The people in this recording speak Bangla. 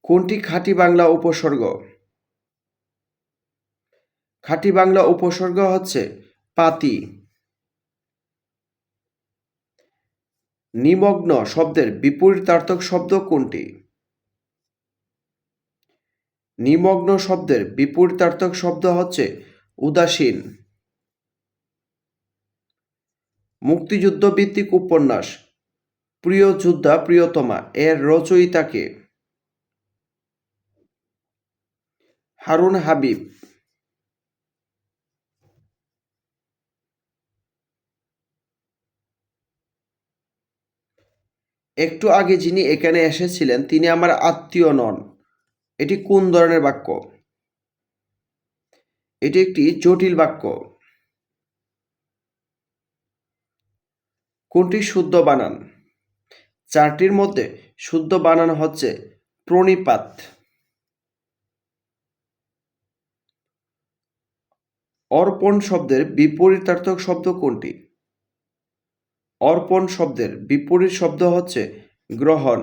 কোনটি খাঁটি বাংলা উপসর্গ? খাঁটি বাংলা উপসর্গ হচ্ছে পাতি। নিমগ্ন শব্দের বিপরীতার্থক শব্দ কোনটি? নিমগ্ন শব্দের বিপরীতার্থক শব্দ হচ্ছে উদাসীন। মুক্তিযুদ্ধ ভিত্তিক উপন্যাস প্রিয় যোদ্ধা প্রিয়তমা এর রচয়িতা কে? হারুন হাবিব। একটু আগে যিনি এখানে এসেছিলেন তিনি আমার আত্মীয় নন, এটি কোন ধরনের বাক্য? এটি একটি জটিল বাক্য। কোনটি শুদ্ধ বানান? চারটির মধ্যে শুদ্ধ বানান হচ্ছে প্রণিপাত। অর্পণ শব্দের বিপরীতার্থক শব্দ কোনটি? অর্পণ শব্দের বিপরীত শব্দ হচ্ছে গ্রহণ।